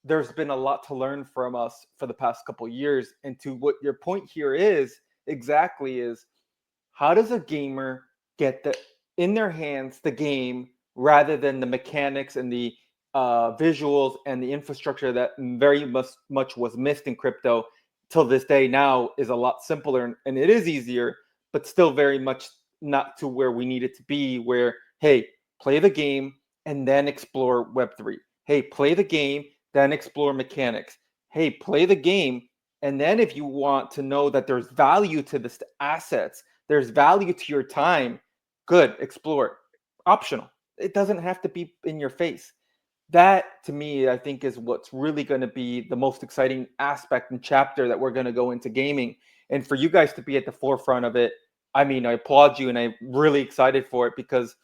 there's been a lot to learn from us for the past couple years. And to what your point here is exactly is, how does a gamer get in their hands the game rather than the mechanics and the visuals and the infrastructure that very much was missed in crypto till this day now is a lot simpler, and it is easier, but still very much not to where we need it to be, where, hey, play the game and then explore Web3. Hey, play the game, then explore mechanics. Hey, play the game, and then if you want to know that there's value to the assets, there's value to your time, good, explore. Optional. It doesn't have to be in your face. That, to me, I think is what's really going to be the most exciting aspect and chapter that we're going to go into gaming. And for you guys to be at the forefront of it, I mean, I applaud you, and I'm really excited for it, because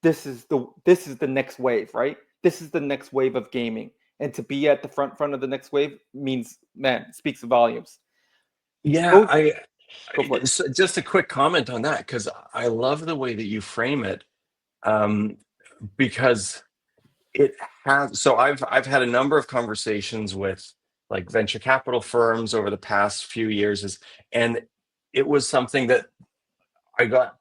this is the next wave, right? This is the next wave of gaming, and to be at the front of the next wave means, man, speaks volumes. Yeah, Go go for it. so just a quick comment on that, because I love the way that you frame it, um, because it has. So I've had a number of conversations with like venture capital firms over the past few years, and it was something that I got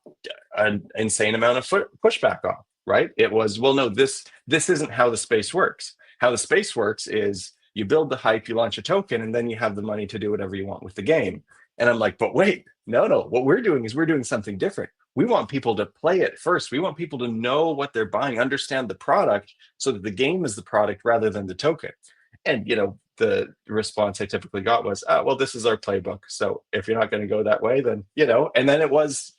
an insane amount of pushback on. Right? It was, well, no, this isn't how the space works. How the space works is you build the hype, you launch a token, and then you have the money to do whatever you want with the game. And I'm like, but wait, no. What we're doing is we're doing something different. We want people to play it first. We want people to know what they're buying, understand the product, so that the game is the product rather than the token. And the response I typically got was, well, this is our playbook. So if you're not going to go that way, then and then it was,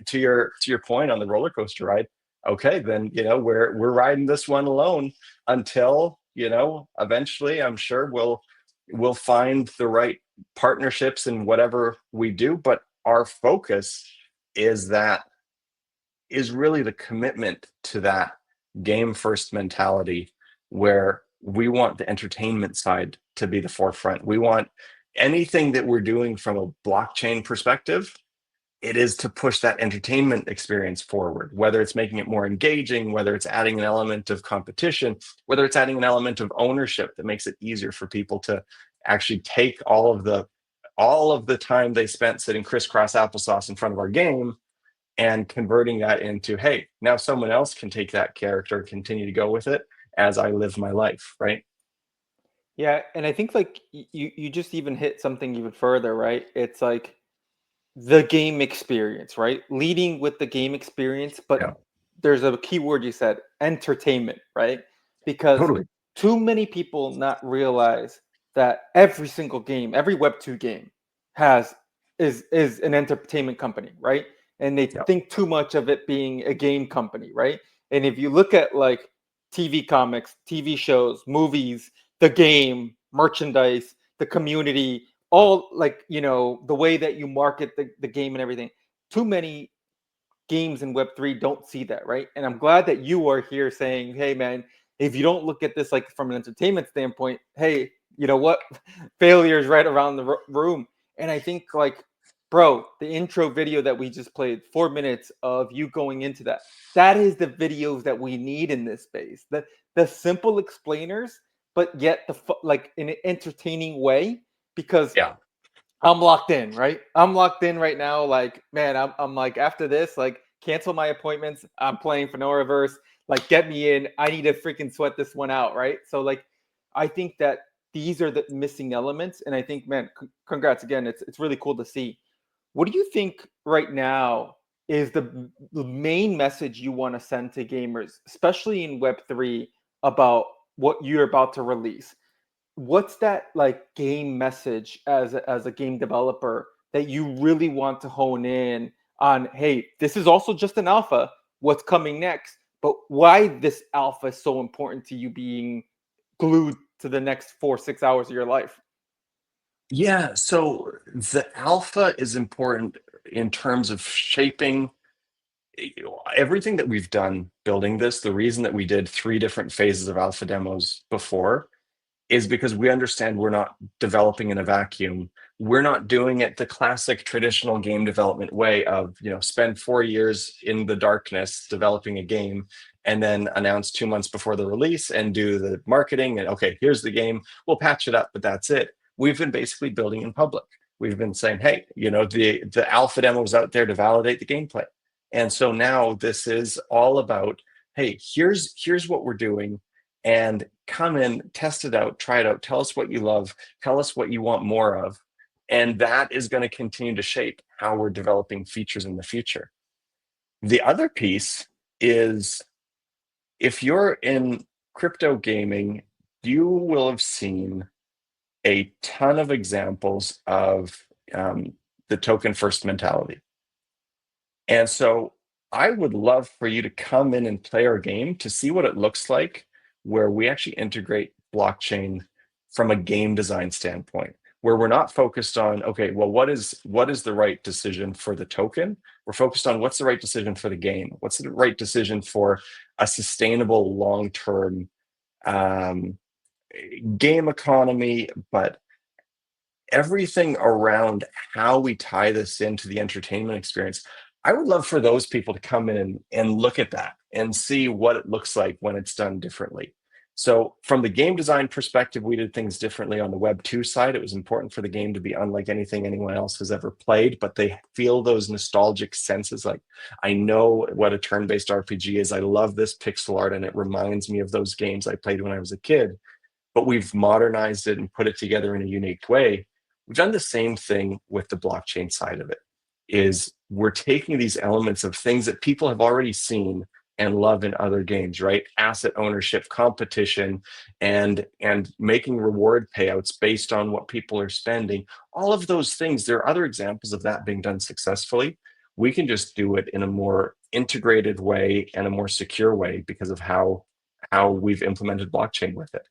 to your point on the roller coaster ride. Okay, then we're riding this one alone until eventually I'm sure we'll find the right partnerships in whatever we do. But our focus is really the commitment to that game first mentality, where we want the entertainment side to be the forefront. We want anything that we're doing from a blockchain perspective, it is to push that entertainment experience forward, whether it's making it more engaging, whether it's adding an element of competition, whether it's adding an element of ownership that makes it easier for people to actually take all of the time they spent sitting crisscross applesauce in front of our game and converting that into, hey, now someone else can take that character, continue to go with it as I live my life, right? Yeah, and I think like you just even hit something even further, right? It's like the game experience, right? Leading with the game experience, but Yeah, there's a key word you said, entertainment, right? Because totally. too many people not realize that every single game, every Web2 game has is an entertainment company, right? And they Yeah, think too much of it being a game company, right? And if you look at like TV comics, TV shows, movies, the game, merchandise, the community, all like, the way that you market the game and everything, too many games in Web3 don't see that, right? And I'm glad that you are here saying, hey, man, if you don't look at this like from an entertainment standpoint, hey, you know what? Failure is right around the room. And I think, like, bro, the intro video that we just played, 4 minutes of you going into that is the videos that we need in this space. The simple explainers, but yet like in an entertaining way, because yeah. I'm locked in, right? I'm locked in right now. Like, man, I'm like, after this, like, cancel my appointments. I'm playing Faenoraverse. Like, get me in. I need to freaking sweat this one out, right? So, like, I think that these are the missing elements, and I think, man, congrats again. It's really cool to see. What do you think right now is the main message you want to send to gamers, especially in Web3, about what you're about to release? What's that like game message as a game developer that you really want to hone in on? Hey, this is also just an alpha. What's coming next? But why this alpha is so important to you being glued to the next 4 6 hours of your life? Yeah, so the alpha is important in terms of shaping everything that we've done building this. The reason that we did 3 different phases of alpha demos before is because we understand we're not developing in a vacuum. We're not doing it the classic traditional game development way of, spend 4 years in the darkness developing a game and then announce 2 months before the release and do the marketing and, okay, here's the game, we'll patch it up, but that's it. We've been basically building in public. We've been saying, hey, the alpha demo is out there to validate the gameplay. And so now this is all about, hey, here's what we're doing, and come in, test it out, try it out, tell us what you love, tell us what you want more of. And that is going to continue to shape how we're developing features in the future. The other piece is, if you're in crypto gaming, you will have seen a ton of examples of the token first mentality. And so I would love for you to come in and play our game to see what it looks like, where we actually integrate blockchain from a game design standpoint, where we're not focused on, okay, well, what is the right decision for the token? We're focused on what's the right decision for the game? What's the right decision for a sustainable long-term game economy, but everything around how we tie this into the entertainment experience. I would love for those people to come in and look at that and see what it looks like when it's done differently. So from the game design perspective, we did things differently on the Web 2 side. It was important for the game to be unlike anything anyone else has ever played, but they feel those nostalgic senses. Like, I know what a turn-based RPG is. I love this pixel art, and it reminds me of those games I played when I was a kid. But we've modernized it and put it together in a unique way. We've done the same thing with the blockchain side of it. Is we're taking these elements of things that people have already seen and love in other games, right? Asset ownership, competition, and making reward payouts based on what people are spending. All of those things, there are other examples of that being done successfully. We can just do it in a more integrated way and a more secure way because of how we've implemented blockchain with it.